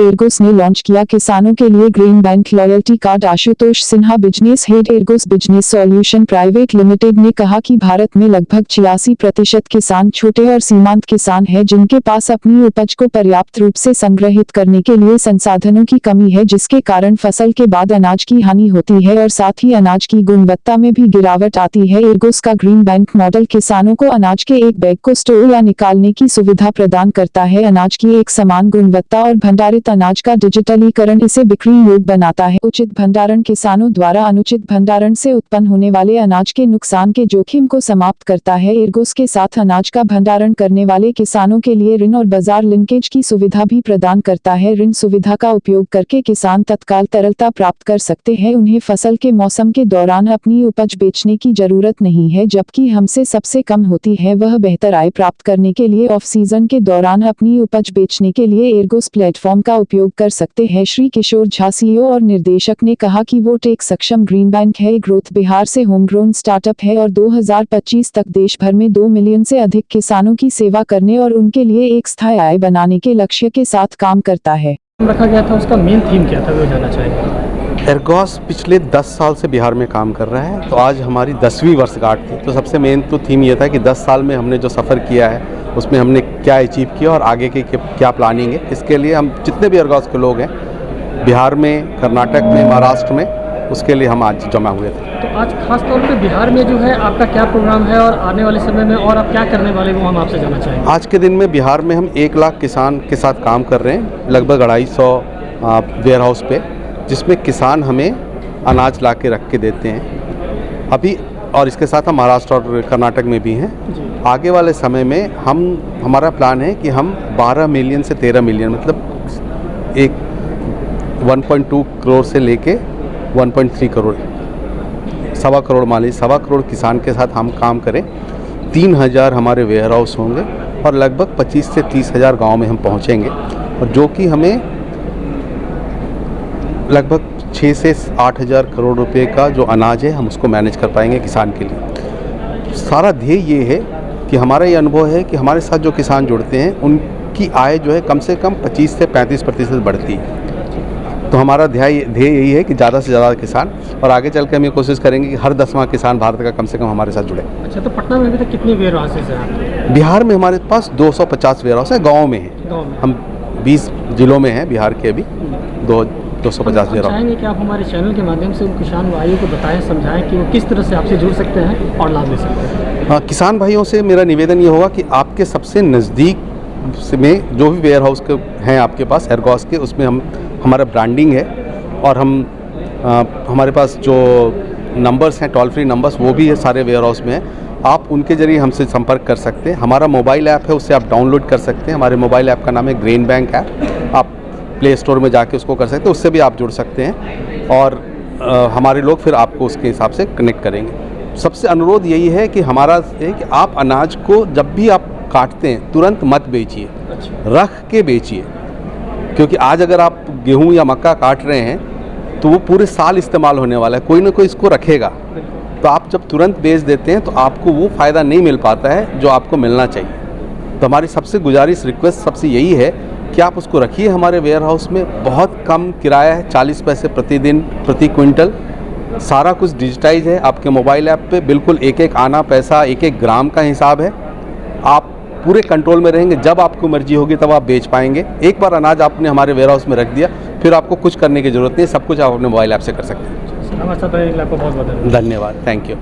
एर्गोस ने लॉन्च किया किसानों के लिए green bank loyalty card. Ashutosh Sinha, business head Ergos business solution private limited, ने कहा कि भारत में लगभग 86% किसान छोटे और सीमांत किसान हैं, जिनके पास अपनी उपज को पर्याप्त रूप से संग्रहित करने के लिए संसाधनों की कमी है, जिसके कारण फसल के बाद अनाज की हानि होती है और साथ ही अनाज की गुणवत्ता में भी गिरावट आती है। एर्गोस का ग्रीन बैंक मॉडल किसानों को अनाज के एक बैग को स्टोर या निकालने की सुविधा प्रदान करता है। अनाज की एक समान गुणवत्ता और भंडारित अनाज का डिजिटलीकरण इसे बिक्री योग्य बनाता है। उचित भंडारण किसानों द्वारा अनुचित भंडारण से उत्पन्न होने वाले अनाज के नुकसान के जोखिम को समाप्त करता है। एर्गोस के साथ अनाज का भंडारण करने वाले किसानों के लिए ऋण और बाजार लिंकेज की सुविधा भी प्रदान करता है। ऋण सुविधा का उपयोग करके किसान तत्काल तरलता प्राप्त कर सकते हैं। उन्हें फसल के मौसम के दौरान अपनी उपज बेचने की जरूरत नहीं है, जबकि हमसे सबसे कम होती है। वह बेहतर आय प्राप्त करने के लिए ऑफ सीजन के दौरान अपनी उपज बेचने के लिए एर्गोस प्लेटफॉर्म का उपयोग कर सकते हैं। श्री किशोर झा, सीईओ और निर्देशक, ने कहा कि वो टेक सक्षम ग्रीन बैंक है। ग्रोथ बिहार से होमग्रोन स्टार्टअप है और 2025 तक देश भर में 2 मिलियन से अधिक किसानों की सेवा करने और उनके लिए एक स्थायी आय बनाने के लक्ष्य के साथ काम करता है। रखा गया था, उसका मेन थीम क्या था, वो जानना चाहेंगे। एर्गोस पिछले 10 साल से बिहार में काम कर रहा है, तो आज हमारी 10वीं वर्षगांठ थी। तो सबसे मेन तो थीम ये था कि 10 साल में हमने जो सफ़र किया है उसमें हमने क्या अचीव किया और आगे की क्या प्लानिंग है। इसके लिए हम जितने भी एर्गोस के लोग हैं बिहार में, कर्नाटक में, महाराष्ट्र में, उसके लिए हम आज जमा हुए थे। तो आज खास तौर पे बिहार में जो है आपका क्या प्रोग्राम है और आने वाले समय में और आप क्या करने वाले, वो हम आपसे जानना चाहेंगे। आज के दिन में बिहार में हम 1 लाख किसान के साथ काम कर रहे हैं, लगभग 250 वेयर हाउस पे, जिसमें किसान हमें अनाज ला के रख के देते हैं अभी। और इसके साथ हम महाराष्ट्र और कर्नाटक में भी हैं। आगे वाले समय में हमारा प्लान है कि हम 12 मिलियन से 13 मिलियन, मतलब एक 1.2 करोड़ से लेके 1.3 करोड़, 1.25 करोड़ मान लीजिए, 1.25 करोड़ किसान के साथ हम काम करें। 3000 हमारे वेयर हाउस होंगे और लगभग 25 से 30 हज़ार गाँव में हम पहुँचेंगे, और जो कि हमें लगभग 6 से 8 हज़ार करोड़ रुपए का जो अनाज है हम उसको मैनेज कर पाएंगे किसान के लिए। सारा ध्येय ये है कि हमारा ये अनुभव है कि हमारे साथ जो किसान जुड़ते हैं उनकी आय जो है कम से कम 25 से 35% बढ़ती है। तो हमारा ध्येय यही है कि ज़्यादा से ज़्यादा किसान, और आगे चल के हम ये कोशिश करेंगे कि हर 10वां किसान भारत का कम से कम हमारे साथ जुड़े। अच्छा, तो पटना में अभी तक कितने वेयर हाउसेज हैं? बिहार में हमारे पास 250 वेयर हाउस है, गाँव में है। हम 20 जिलों में हैं बिहार के, अभी 250 वेयर हाउस। चाहेंगे कि आप हमारे चैनल के माध्यम से उन किसान भाइयों को बताएं, समझाएं कि वो किस तरह से आपसे जुड़ सकते हैं और लाभ ले सकते हैं। हाँ, किसान भाइयों से मेरा निवेदन ये होगा कि आपके सबसे नज़दीक में जो भी वेयर हाउस के हैं आपके पास एर्गोस के, उसमें हमारा ब्रांडिंग है, और हमारे पास जो नंबर्स हैं, टोल फ्री नंबर्स, वो भी है सारे वेयर हाउस में है। आप उनके ज़रिए हमसे संपर्क कर सकते हैं। हमारा मोबाइल ऐप है, उससे आप डाउनलोड कर सकते हैं। हमारे मोबाइल ऐप का नाम है ग्रीन बैंक ऐप। आप प्ले स्टोर में जाके उसको कर सकते हैं, उससे भी आप जुड़ सकते हैं, और हमारे लोग फिर आपको उसके हिसाब से कनेक्ट करेंगे। सबसे अनुरोध यही है कि हमारा है कि आप अनाज को जब भी आप काटते हैं तुरंत मत बेचिए, रख के बेचिए, क्योंकि आज अगर आप गेहूं या मक्का काट रहे हैं तो वो पूरे साल इस्तेमाल होने वाला है, कोई ना कोई इसको रखेगा। तो आप जब तुरंत बेच देते हैं तो आपको वो फ़ायदा नहीं मिल पाता है जो आपको मिलना चाहिए। तो हमारी सबसे गुजारिश, रिक्वेस्ट सबसे यही है कि आप उसको रखिए हमारे वेयर हाउस में। बहुत कम किराया है, 40 पैसे प्रतिदिन प्रति क्विंटल। सारा कुछ डिजिटाइज है आपके मोबाइल ऐप पे, बिल्कुल एक एक आना पैसा, एक एक ग्राम का हिसाब है। आप पूरे कंट्रोल में रहेंगे, जब आपको मर्जी होगी तब आप बेच पाएंगे। एक बार अनाज आपने हमारे वेयर हाउस में रख दिया, फिर आपको कुछ करने की ज़रूरत नहीं, सब कुछ आप अपने मोबाइल ऐप से कर सकते हैं। हमारे साथ आपको बहुत बहुत धन्यवाद, थैंक यू।